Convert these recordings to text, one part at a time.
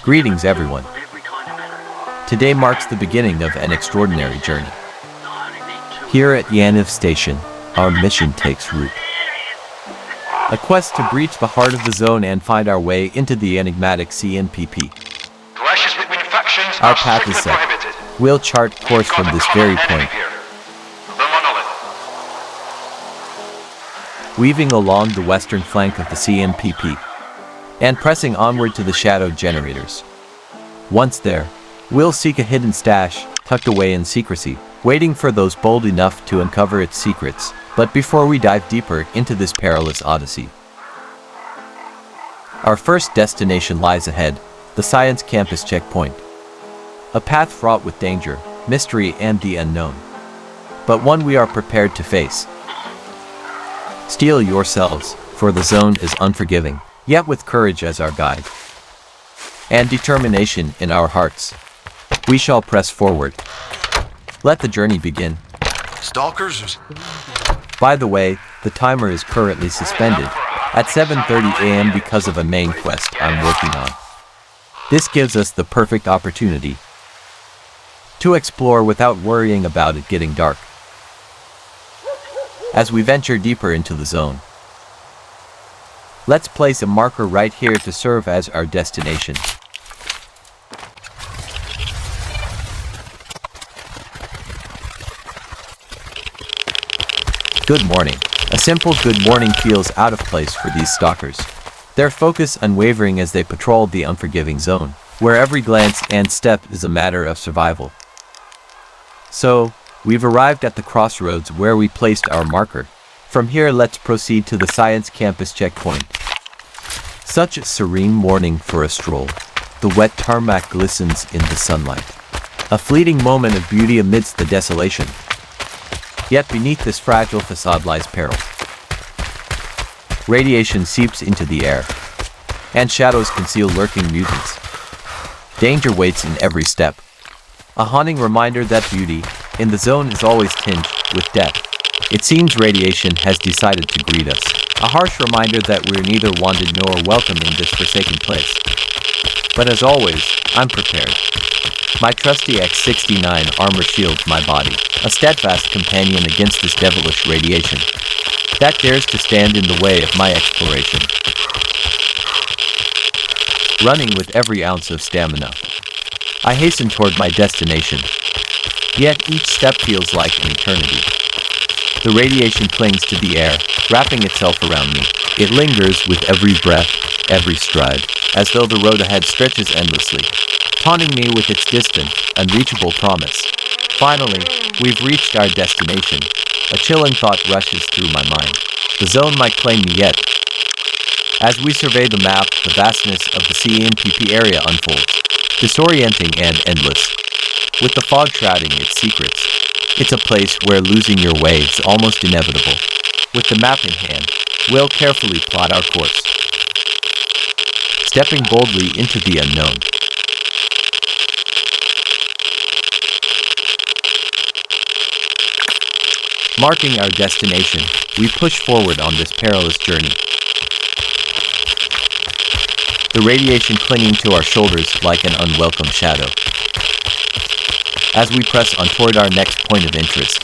Greetings everyone. Today marks the beginning of an extraordinary journey. Here at Yaniv Station, our mission takes root. A quest to breach the heart of the zone and find our way into the enigmatic CNPP. Clashes between factions Our are path is strictly set. prohibited. We'll chart course from this very point, The monolith. weaving along the western flank of the CNPP, and pressing onward to the shadow generators. Once there, we'll seek a hidden stash, tucked away in secrecy, waiting for those bold enough to uncover its secrets. But before we dive deeper into this perilous odyssey, our first destination lies ahead, the science campus checkpoint. A path fraught with danger, mystery, and the unknown, but one we are prepared to face. Steel yourselves, for the zone is unforgiving, yet with courage as our guide, and determination in our hearts, we shall press forward. Let the journey begin. Stalkers? By the way, the timer is currently suspended at 7:30 a.m. because of a main quest I'm working on. This gives us the perfect opportunity to explore without worrying about it getting dark. As we venture deeper into the zone, let's place a marker right here to serve as our destination. Good morning. A simple good morning feels out of place for these stalkers. Their focus unwavering as they patrol the unforgiving zone, where every glance and step is a matter of survival. So, we've arrived at the crossroads where we placed our marker. From here, let's proceed to the science campus checkpoint. Such a serene morning for a stroll. The wet tarmac glistens in the sunlight. A fleeting moment of beauty amidst the desolation. Yet beneath this fragile facade lies peril. Radiation seeps into the air, and shadows conceal lurking mutants. Danger waits in every step. A haunting reminder that beauty in the zone is always tinged with death. It seems radiation has decided to greet us. A harsh reminder that we're neither wanted nor welcome in this forsaken place. But as always, I'm prepared. My trusty X-69 armor shields my body, a steadfast companion against this devilish radiation that dares to stand in the way of my exploration. Running with every ounce of stamina, I hasten toward my destination. Yet each step feels like an eternity. The radiation clings to the air, wrapping itself around me. It lingers with every breath, every stride, as though the road ahead stretches endlessly, taunting me with its distant, unreachable promise. Finally, we've reached our destination. A chilling thought rushes through my mind. The zone might claim me yet. As we survey the map, the vastness of the CNPP area unfolds, disorienting and endless, with the fog shrouding its secrets. It's a place where losing your way is almost inevitable. With the map in hand, we'll carefully plot our course, stepping boldly into the unknown. Marking our destination, we push forward on this perilous journey. The radiation clinging to our shoulders like an unwelcome shadow. As we press on toward our next point of interest,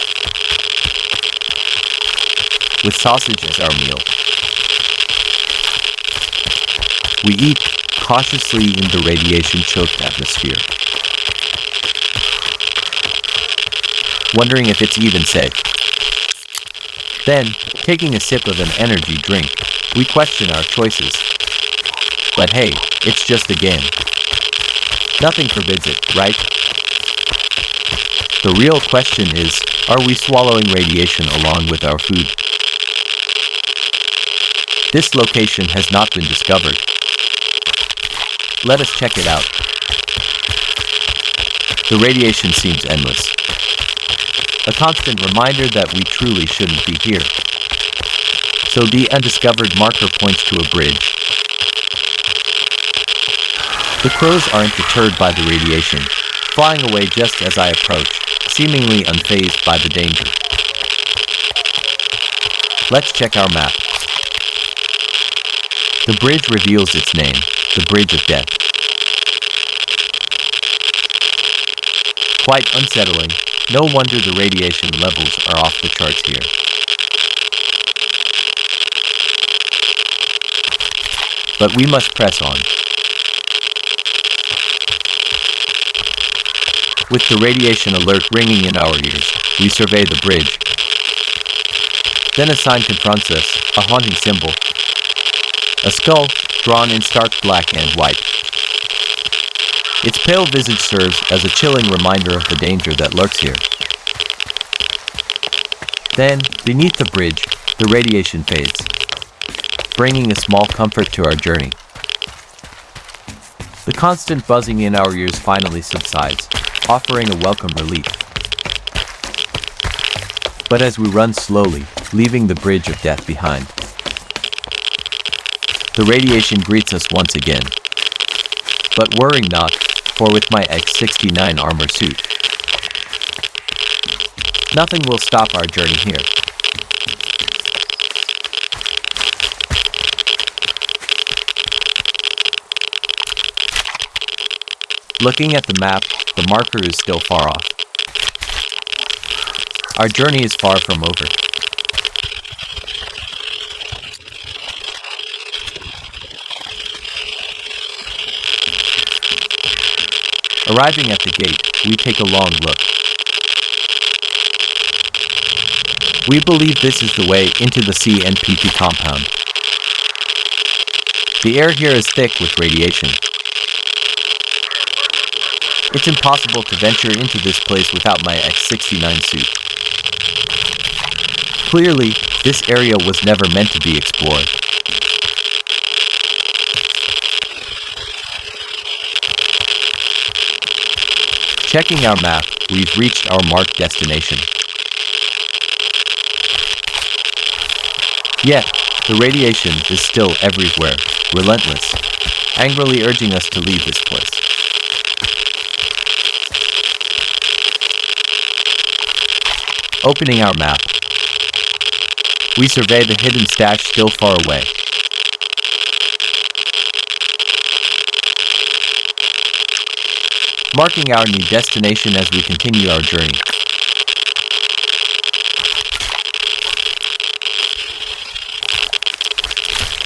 with sausage as our meal, we eat cautiously in the radiation-choked atmosphere, wondering if it's even safe. Then, taking a sip of an energy drink, we question our choices. But hey, it's just a game. Nothing forbids it, right? The real question is, are we swallowing radiation along with our food? This location has not been discovered. Let us check it out. The radiation seems endless. A constant reminder that we truly shouldn't be here. So the undiscovered marker points to a bridge. The crows aren't deterred by the radiation, flying away just as I approach, seemingly unfazed by the danger. Let's check our map. The bridge reveals its name, the Bridge of Death. Quite unsettling. No wonder the radiation levels are off the charts here. But we must press on. With the radiation alert ringing in our ears, we survey the bridge. Then a sign confronts us, a haunting symbol. A skull, drawn in stark black and white. Its pale visage serves as a chilling reminder of the danger that lurks here. Then, beneath the bridge, the radiation fades, bringing a small comfort to our journey. The constant buzzing in our ears finally subsides, offering a welcome relief. But as we run slowly, leaving the bridge of death behind, the radiation greets us once again. But worry not, for with my X-69 armor suit, nothing will stop our journey here. Looking at the map, the marker is still far off. Our journey is far from over. Arriving at the gate, we take a long look. We believe this is the way into the CNPP compound. The air here is thick with radiation. It's impossible to venture into this place without my X-69 suit. Clearly, this area was never meant to be explored. Checking our map, we've reached our marked destination. Yet, the radiation is still everywhere, relentless, angrily urging us to leave this place. Opening our map, we survey the hidden stash still far away. Marking our new destination as we continue our journey.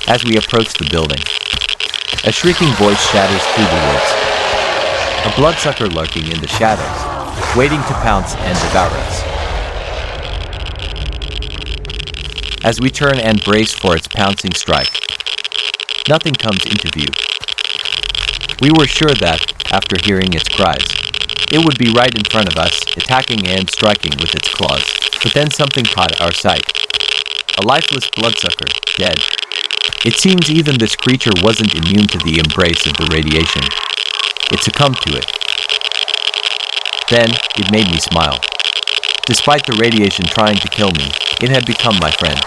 As we approach the building, a shrieking voice shatters through the woods. A bloodsucker lurking in the shadows, waiting to pounce and devour us. As we turn and brace for its pouncing strike, nothing comes into view. We were sure that, after hearing its cries, it would be right in front of us, attacking and striking with its claws. But then something caught our sight. A lifeless bloodsucker, dead. It seems even this creature wasn't immune to the embrace of the radiation. It succumbed to it. Then, it made me smile. Despite the radiation trying to kill me, it had become my friend.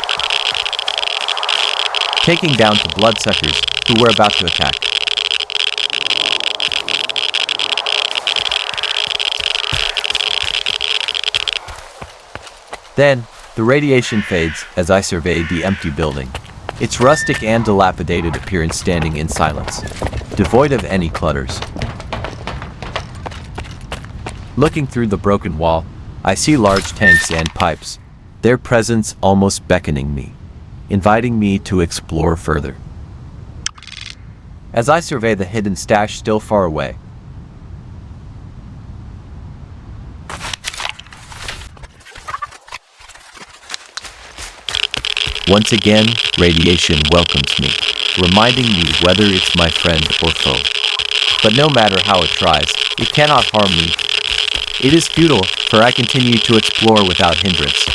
Taking down the bloodsuckers who were about to attack. Then, the radiation fades as I surveyed the empty building. Its rustic and dilapidated appearance standing in silence, devoid of any clutters. Looking through the broken wall, I see large tanks and pipes, their presence almost beckoning me, inviting me to explore further. As I survey the hidden stash still far away, once again, radiation welcomes me, reminding me whether it's my friend or foe. But no matter how it tries, it cannot harm me. It is futile, for I continue to explore without hindrance.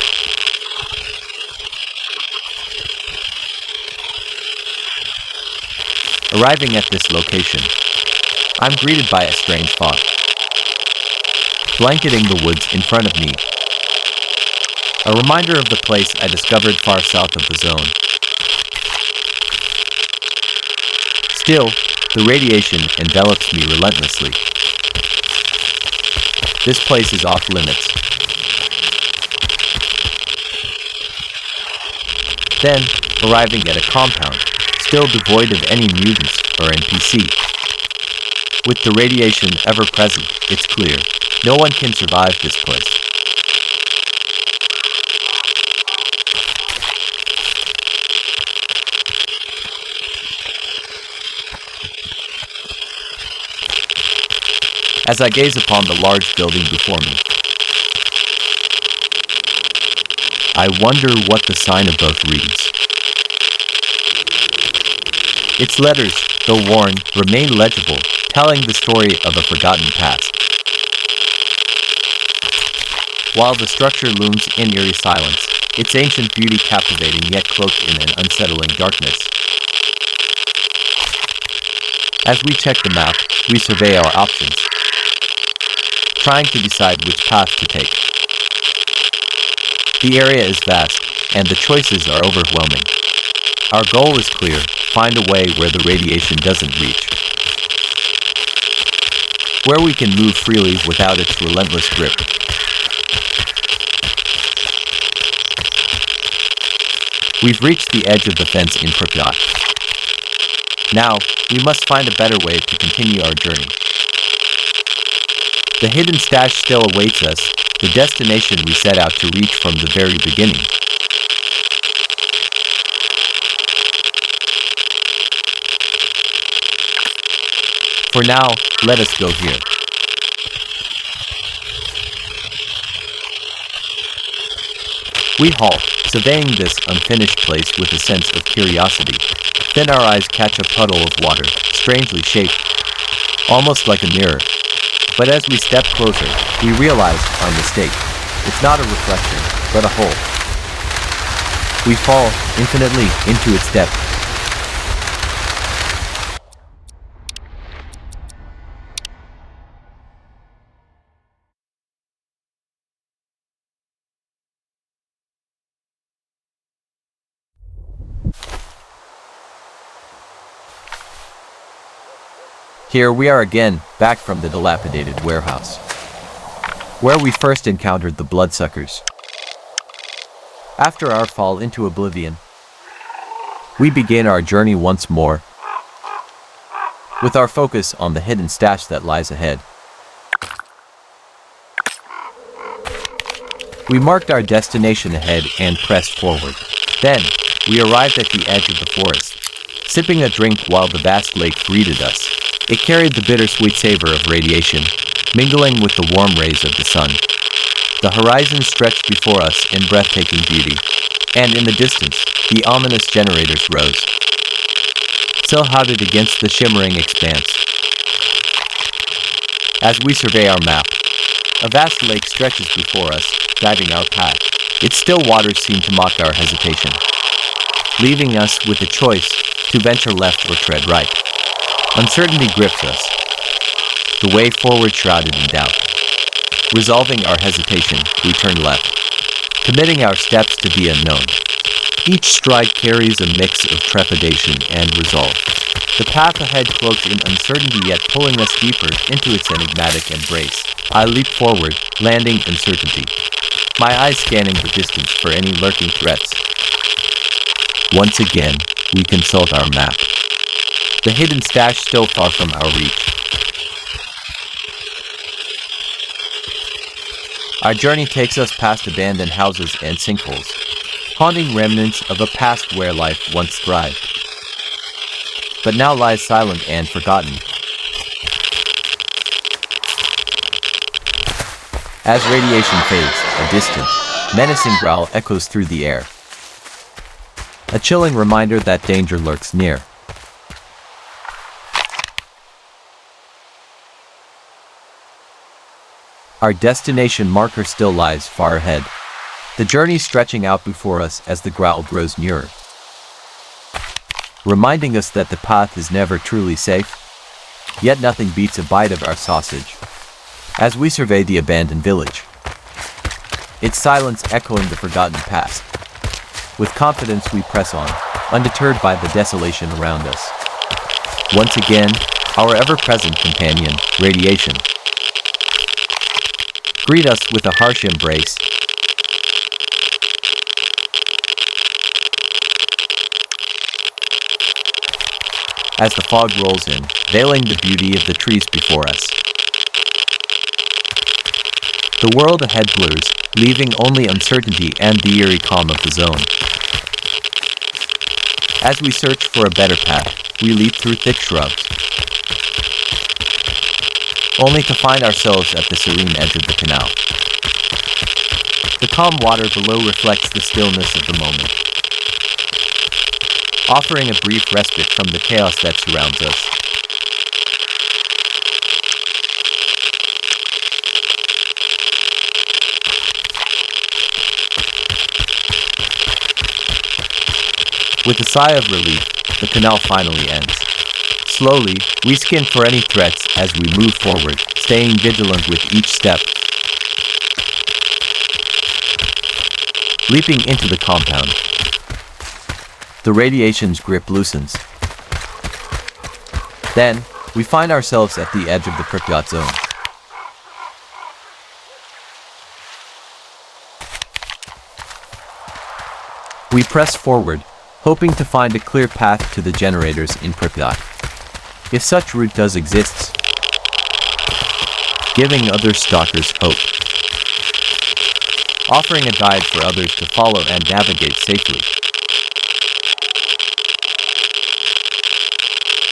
Arriving at this location, I'm greeted by a strange fog, blanketing the woods in front of me. A reminder of the place I discovered far south of the zone. Still, the radiation envelops me relentlessly. This place is off limits. Then, arriving at a compound, still devoid of any mutants or NPC. With the radiation ever present, it's clear. No one can survive this place. As I gaze upon the large building before me, I wonder what the sign above reads. Its letters, though worn, remain legible, telling the story of a forgotten past. While the structure looms in eerie silence, its ancient beauty captivating yet cloaked in an unsettling darkness. As we check the map, we survey our options, trying to decide which path to take. The area is vast, and the choices are overwhelming. Our goal is clear: find a way where the radiation doesn't reach, where we can move freely without its relentless grip. We've reached the edge of the fence in Pripyat. Now, we must find a better way to continue our journey. The hidden stash still awaits us, the destination we set out to reach from the very beginning. For now, let us go here. We halt, surveying this unfinished place with a sense of curiosity. Then our eyes catch a puddle of water, strangely shaped, almost like a mirror. But as we step closer, we realize our mistake. It's not a reflection, but a hole. We fall infinitely into its depth. Here we are again, back from the dilapidated warehouse, where we first encountered the bloodsuckers. After our fall into oblivion, we begin our journey once more, with our focus on the hidden stash that lies ahead. We marked our destination ahead and pressed forward. Then, we arrived at the edge of the forest, sipping a drink while the vast lake greeted us. It carried the bittersweet savor of radiation, mingling with the warm rays of the sun. The horizon stretched before us in breathtaking beauty, and in the distance, the ominous generators rose, silhouetted against the shimmering expanse. As we survey our map, a vast lake stretches before us, guiding our path. Its still waters seem to mock our hesitation, leaving us with a choice to venture left or tread right. Uncertainty grips us, the way forward shrouded in doubt. Resolving our hesitation, we turn left, committing our steps to the unknown. Each stride carries a mix of trepidation and resolve. The path ahead cloaked in uncertainty yet pulling us deeper into its enigmatic embrace. I leap forward, landing in certainty, my eyes scanning the distance for any lurking threats. Once again, we consult our map. The hidden stash still far from our reach. Our journey takes us past abandoned houses and sinkholes, haunting remnants of a past where life once thrived, but now lies silent and forgotten. As radiation fades, a distant, menacing growl echoes through the air, a chilling reminder that danger lurks near. Our destination marker still lies far ahead, the journey stretching out before us as the growl grows nearer, reminding us that the path is never truly safe, yet nothing beats a bite of our sausage. As we survey the abandoned village, its silence echoing the forgotten past, with confidence we press on, undeterred by the desolation around us. Once again, our ever-present companion, radiation, greet us with a harsh embrace. As the fog rolls in, veiling the beauty of the trees before us. The world ahead blurs, leaving only uncertainty and the eerie calm of the zone. As we search for a better path, we leap through thick shrubs, only to find ourselves at the serene edge of the canal. The calm water below reflects the stillness of the moment, offering a brief respite from the chaos that surrounds us. With a sigh of relief, the canal finally ends. Slowly, we scan for any threats as we move forward, staying vigilant with each step. Leaping into the compound, the radiation's grip loosens. Then, we find ourselves at the edge of the Pripyat zone. We press forward, hoping to find a clear path to the generators in Pripyat, if such route does exist, giving other stalkers hope, offering a guide for others to follow and navigate safely.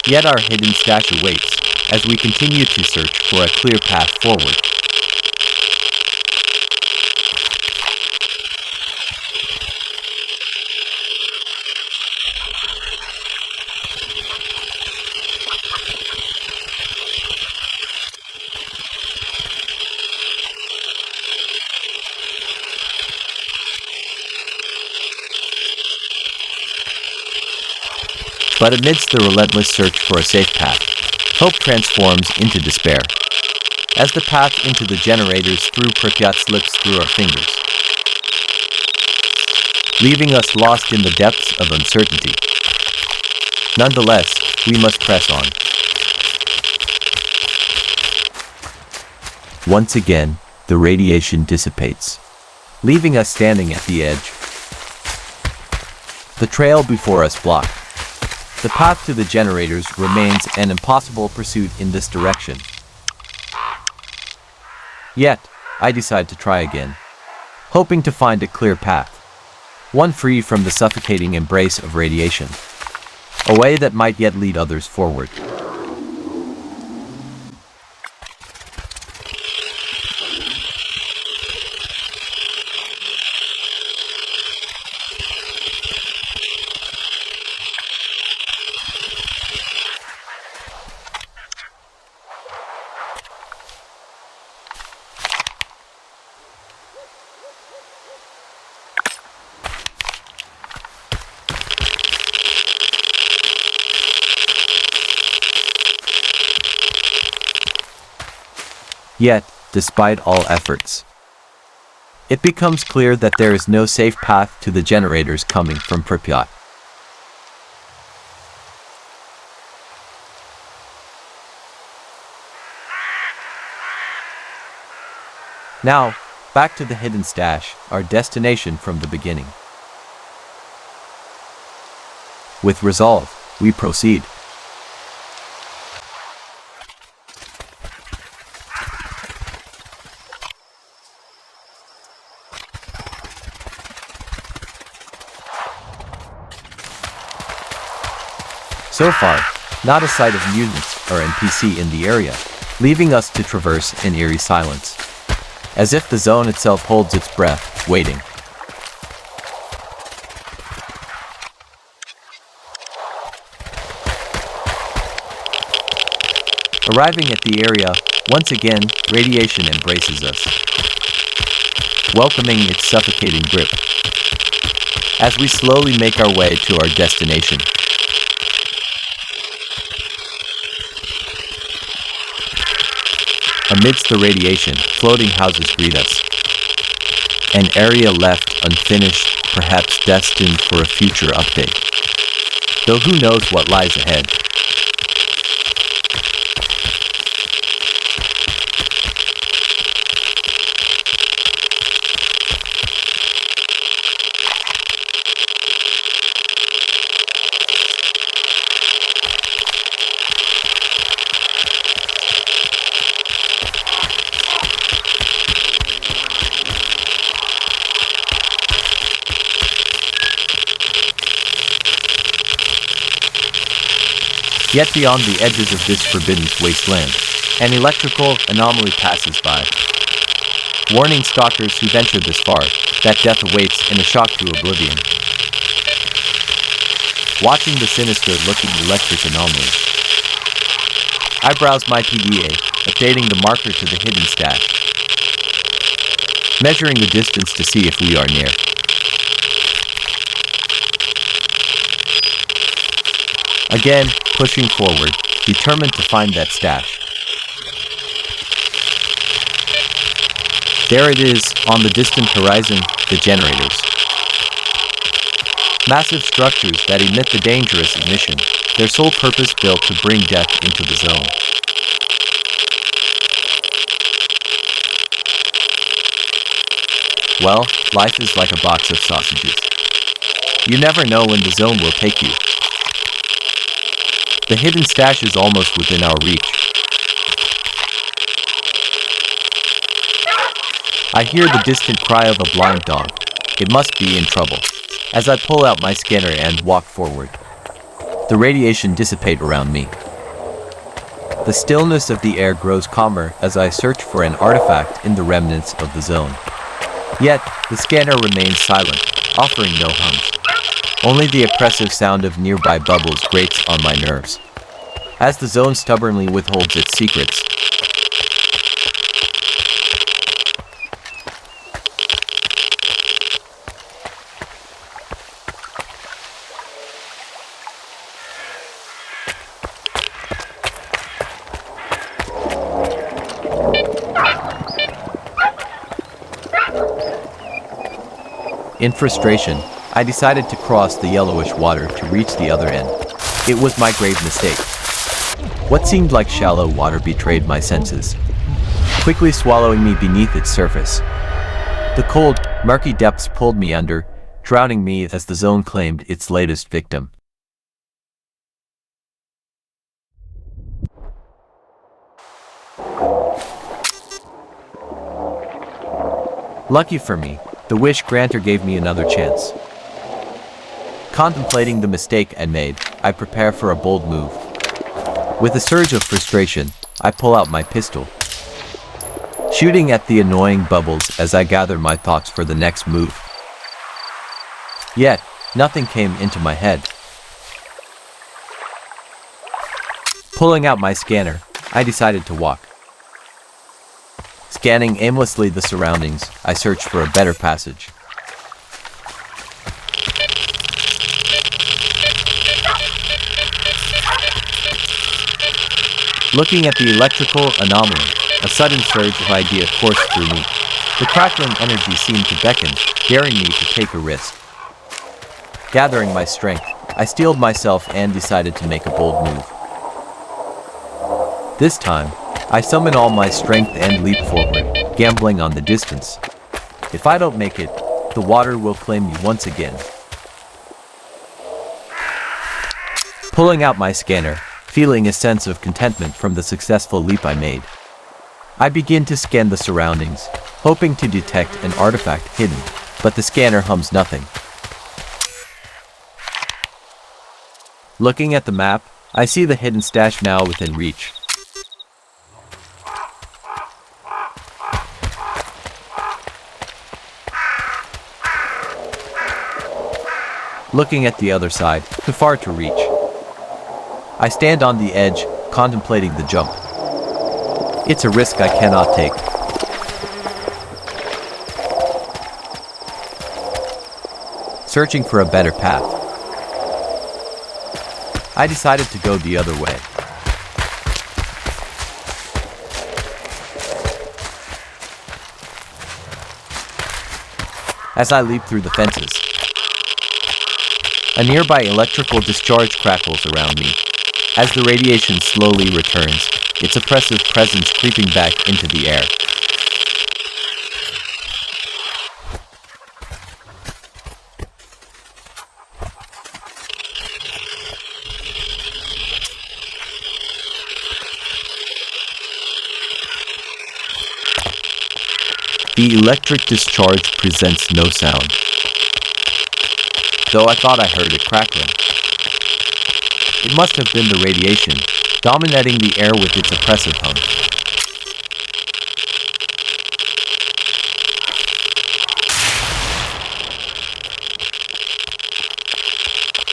Yet our hidden stash awaits, as we continue to search for a clear path forward. But amidst the relentless search for a safe path, hope transforms into despair, as the path into the generators through Pripyat slips through our fingers, leaving us lost in the depths of uncertainty. Nonetheless, we must press on. Once again, the radiation dissipates, leaving us standing at the edge. The trail before us blocked. The path to the generators remains an impossible pursuit in this direction. Yet, I decide to try again, hoping to find a clear path, one free from the suffocating embrace of radiation, a way that might yet lead others forward. Yet, despite all efforts, it becomes clear that there is no safe path to the generators coming from Pripyat. Now, back to the hidden stash, our destination from the beginning. With resolve, we proceed. So far, not a sight of mutants or NPC in the area, leaving us to traverse in eerie silence, as if the zone itself holds its breath, waiting. Arriving at the area, once again, radiation embraces us, welcoming its suffocating grip, as we slowly make our way to our destination. Amidst the radiation, floating houses greet us. An area left unfinished, perhaps destined for a future update. Though who knows what lies ahead. Yet beyond the edges of this forbidden wasteland, an electrical anomaly passes by, warning stalkers who venture this far that death awaits in a shock to oblivion. Watching the sinister-looking electric anomaly, I browse my PDA, updating the marker to the hidden stash, measuring the distance to see if we are near. Again, pushing forward, determined to find that stash. There it is, on the distant horizon, the generators. Massive structures that emit the dangerous ignition, their sole purpose built to bring death into the zone. Well, life is like a box of sausages. You never know when the zone will take you. The hidden stash is almost within our reach. I hear the distant cry of a blind dog. It must be in trouble. As I pull out my scanner and walk forward, the radiation dissipates around me. The stillness of the air grows calmer as I search for an artifact in the remnants of the zone. Yet, the scanner remains silent, offering no hums. Only the oppressive sound of nearby bubbles grates on my nerves, as the zone stubbornly withholds its secrets. In frustration, I decided to cross the yellowish water to reach the other end. It was my grave mistake. What seemed like shallow water betrayed my senses, quickly swallowing me beneath its surface. The cold, murky depths pulled me under, drowning me as the zone claimed its latest victim. Lucky for me, the wish granter gave me another chance. Contemplating the mistake I made, I prepare for a bold move. With a surge of frustration, I pull out my pistol, shooting at the annoying bubbles as I gather my thoughts for the next move. Yet, nothing came into my head. Pulling out my scanner, I decided to walk. Scanning aimlessly the surroundings, I search for a better passage. Looking at the electrical anomaly, a sudden surge of idea coursed through me. The crackling energy seemed to beckon, daring me to take a risk. Gathering my strength, I steeled myself and decided to make a bold move. This time, I summon all my strength and leap forward, gambling on the distance. If I don't make it, the water will claim me once again. Pulling out my scanner, feeling a sense of contentment from the successful leap I made, I begin to scan the surroundings, hoping to detect an artifact hidden, but the scanner hums nothing. Looking at the map, I see the hidden stash now within reach. Looking at the other side, too far to reach. I stand on the edge, contemplating the jump. It's a risk I cannot take. Searching for a better path, I decided to go the other way. As I leap through the fences, a nearby electrical discharge crackles around me. As the radiation slowly returns, its oppressive presence creeping back into the air. The electric discharge presents no sound, though I thought I heard it crackling. It must have been the radiation, dominating the air with its oppressive hum.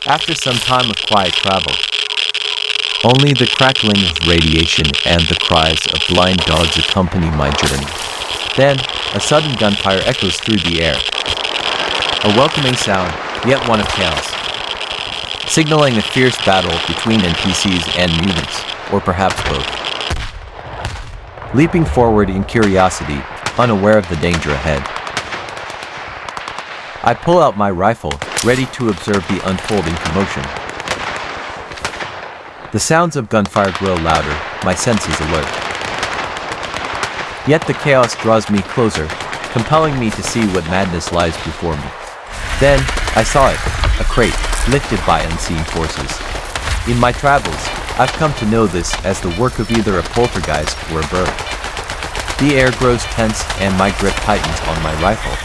After some time of quiet travel, only the crackling of radiation and the cries of blind dogs accompany my journey. Then, a sudden gunfire echoes through the air. A welcoming sound, yet one of chaos, signaling a fierce battle between NPCs and mutants, or perhaps both. Leaping forward in curiosity, unaware of the danger ahead, I pull out my rifle, ready to observe the unfolding commotion. The sounds of gunfire grow louder, my senses alert. Yet the chaos draws me closer, compelling me to see what madness lies before me. Then, I saw it, a crate, lifted by unseen forces. In my travels, I've come to know this as the work of either a poltergeist or a bird. The air grows tense and my grip tightens on my rifle,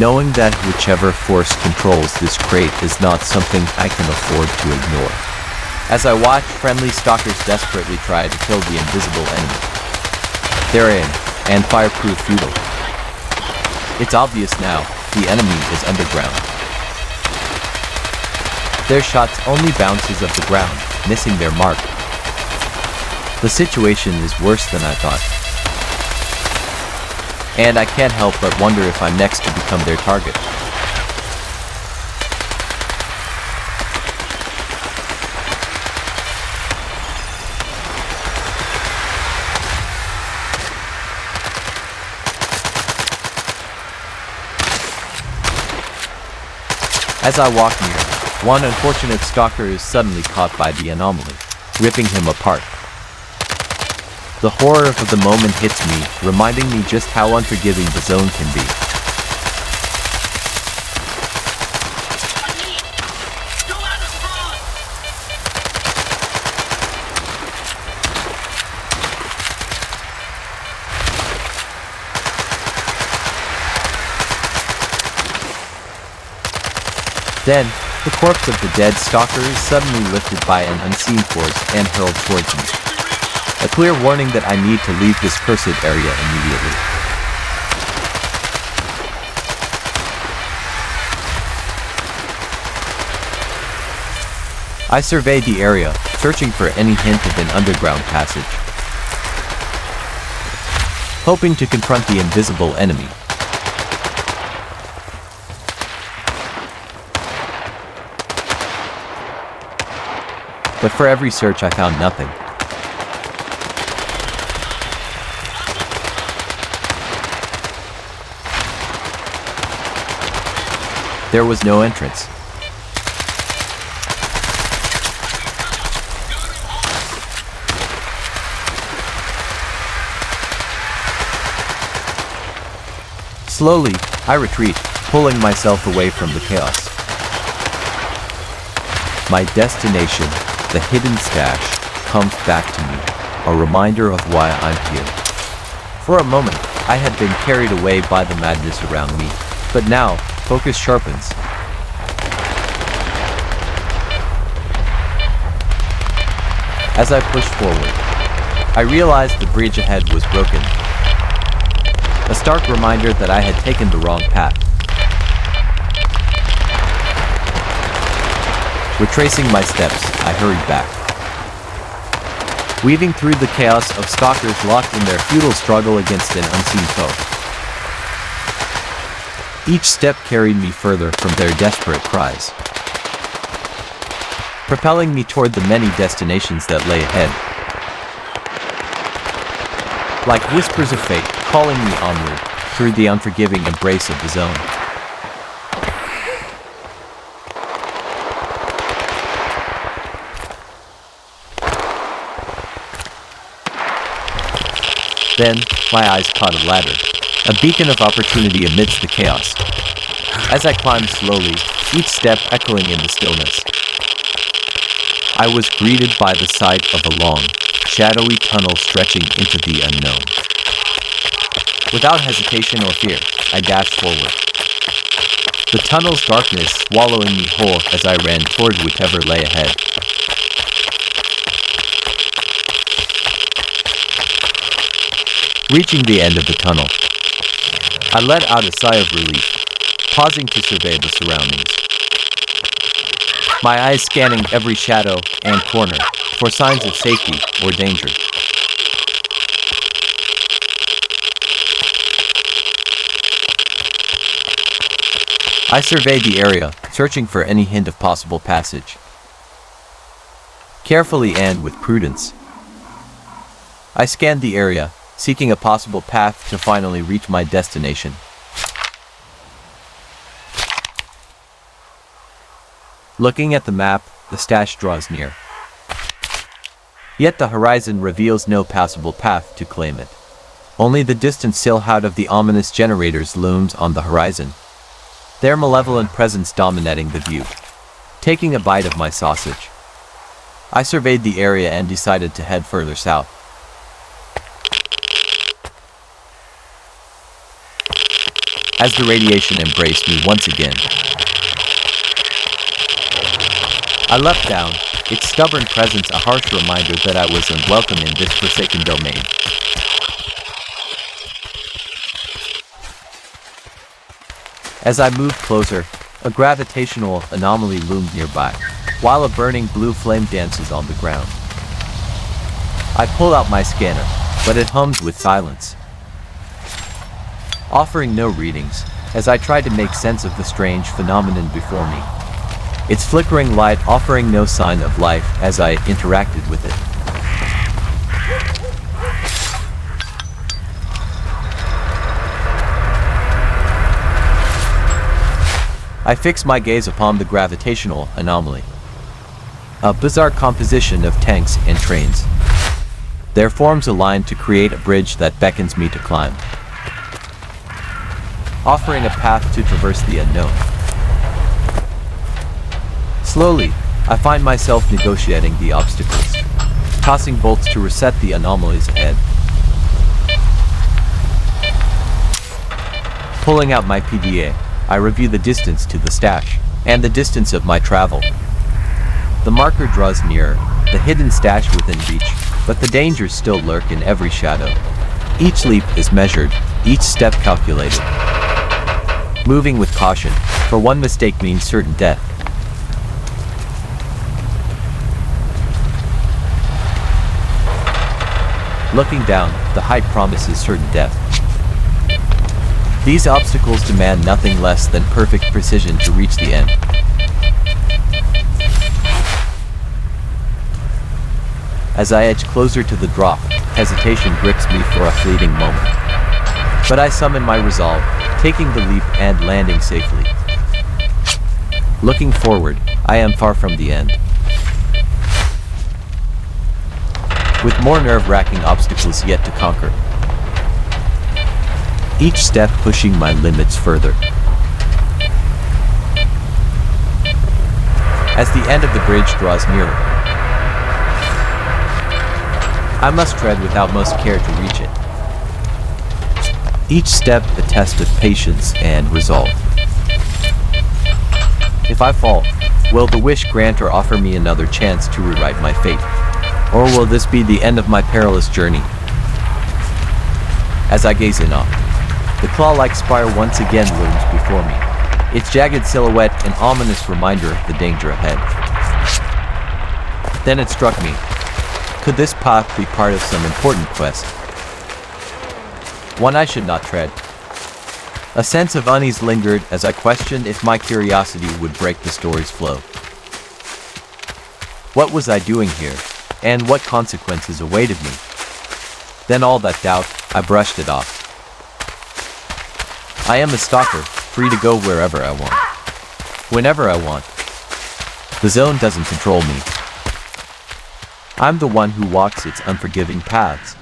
knowing that whichever force controls this crate is not something I can afford to ignore. As I watch, friendly stalkers desperately try to kill the invisible enemy. They're in, and fireproof futile. It's obvious now, the enemy is underground. Their shots only bounces off the ground, missing their mark. The situation is worse than I thought, and I can't help but wonder if I'm next to become their target. As I walk near, one unfortunate stalker is suddenly caught by the anomaly, ripping him apart. The horror of the moment hits me, reminding me just how unforgiving the zone can be. Then, the corpse of the dead stalker is suddenly lifted by an unseen force and hurled towards me. A clear warning that I need to leave this cursed area immediately. I survey the area, searching for any hint of an underground passage, hoping to confront the invisible enemy. But for every search I found nothing. There was no entrance. Slowly, I retreat, pulling myself away from the chaos. My destination, the hidden stash, comes back to me, a reminder of why I'm here. For a moment, I had been carried away by the madness around me, but now, focus sharpens. As I push forward, I realized the bridge ahead was broken. A stark reminder that I had taken the wrong path. Retracing my steps, I hurried back, weaving through the chaos of stalkers locked in their futile struggle against an unseen foe. Each step carried me further from their desperate cries, propelling me toward the many destinations that lay ahead. Like whispers of fate, calling me onward, through the unforgiving embrace of the zone. Then, my eyes caught a ladder, a beacon of opportunity amidst the chaos. As I climbed slowly, each step echoing in the stillness, I was greeted by the sight of a long, shadowy tunnel stretching into the unknown. Without hesitation or fear, I dashed forward, the tunnel's darkness swallowing me whole as I ran toward whatever lay ahead. Reaching the end of the tunnel, I let out a sigh of relief, pausing to survey the surroundings. My eyes scanning every shadow and corner for signs of safety or danger. I surveyed the area, searching for any hint of possible passage. Carefully and with prudence, I scanned the area, seeking a possible path to finally reach my destination. Looking at the map, the stash draws near. Yet the horizon reveals no passable path to claim it. Only the distant silhouette of the ominous generators looms on the horizon, their malevolent presence dominating the view. Taking a bite of my sausage, I surveyed the area and decided to head further south. As the radiation embraced me once again, I leapt down, its stubborn presence a harsh reminder that I was unwelcome in this forsaken domain. As I moved closer, a gravitational anomaly loomed nearby, while a burning blue flame dances on the ground. I pull out my scanner, but it hums with silence, offering no readings, as I tried to make sense of the strange phenomenon before me. Its flickering light offering no sign of life as I interacted with it. I fix my gaze upon the gravitational anomaly, a bizarre composition of tanks and trains, their forms aligned to create a bridge that beckons me to climb, offering a path to traverse the unknown. Slowly, I find myself negotiating the obstacles, tossing bolts to reset the anomalies ahead. Pulling out my PDA, I review the distance to the stash, and the distance of my travel. The marker draws nearer, the hidden stash within reach, but the dangers still lurk in every shadow. Each leap is measured, each step calculated. Moving with caution, for one mistake means certain death. Looking down, the height promises certain death. These obstacles demand nothing less than perfect precision to reach the end. As I edge closer to the drop, hesitation grips me for a fleeting moment. But I summon my resolve, taking the leap and landing safely. Looking forward, I am far from the end, with more nerve-wracking obstacles yet to conquer. Each step pushing my limits further. As the end of the bridge draws nearer, I must tread with utmost care to reach it. Each step a test of patience and resolve. If I fall, will the wish granter offer me another chance to rewrite my fate? Or will this be the end of my perilous journey? As I gaze in awe, the claw-like spire once again looms before me, its jagged silhouette an ominous reminder of the danger ahead. Then it struck me. Could this path be part of some important quest? One I should not tread. A sense of unease lingered as I questioned if my curiosity would break the story's flow. What was I doing here, and what consequences awaited me? Then all that doubt, I brushed it off. I am a stalker, free to go wherever I want, whenever I want. The zone doesn't control me. I'm the one who walks its unforgiving paths.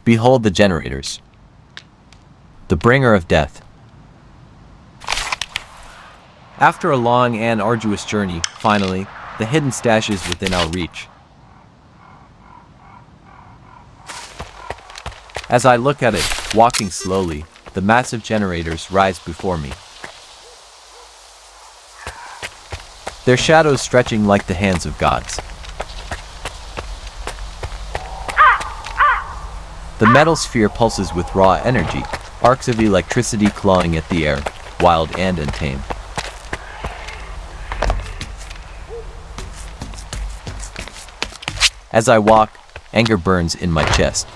Behold the generators, the bringer of death. After a long and arduous journey, finally, the hidden stash is within our reach. As I look at it, walking slowly, the massive generators rise before me. Their shadows stretching like the hands of gods. The metal sphere pulses with raw energy, arcs of electricity clawing at the air, wild and untamed. As I walk, anger burns in my chest.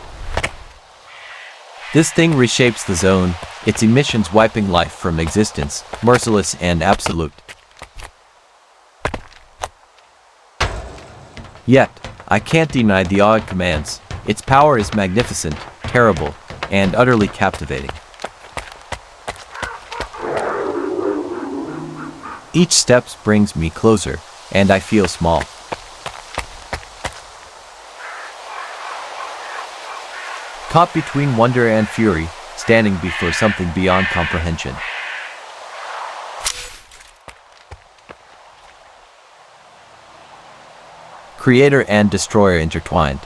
This thing reshapes the zone, its emissions wiping life from existence, merciless and absolute. Yet, I can't deny the awe it commands. Its power is magnificent, terrible, and utterly captivating. Each step brings me closer, and I feel small. Caught between wonder and fury, standing before something beyond comprehension. Creator and destroyer intertwined.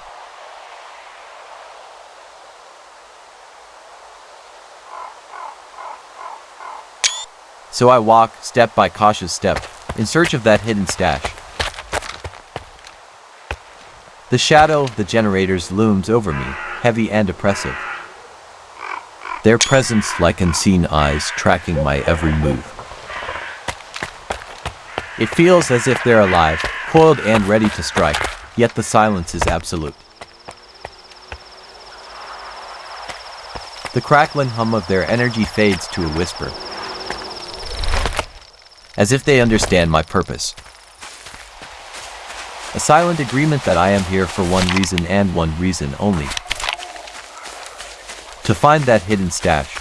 So I walk, step by cautious step, in search of that hidden stash. The shadow of the generators looms over me, heavy and oppressive. Their presence like unseen eyes tracking my every move. It feels as if they're alive, coiled and ready to strike, yet the silence is absolute. The crackling hum of their energy fades to a whisper, as if they understand my purpose. A silent agreement that I am here for one reason and one reason only. To find that hidden stash.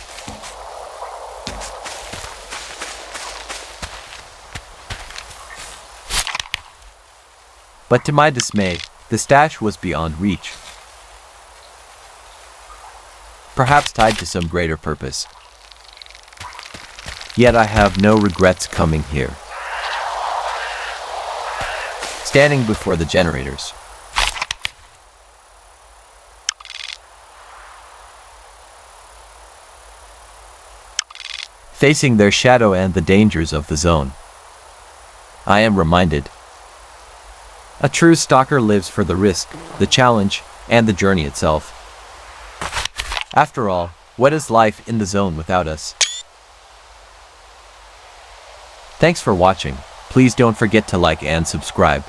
But to my dismay, the stash was beyond reach. Perhaps tied to some greater purpose. Yet I have no regrets coming here. Standing before the generators. Facing their shadow and the dangers of the zone. I am reminded. A true stalker lives for the risk, the challenge, and the journey itself. After all, what is life in the zone without us? Thanks for watching. Please don't forget to like and subscribe.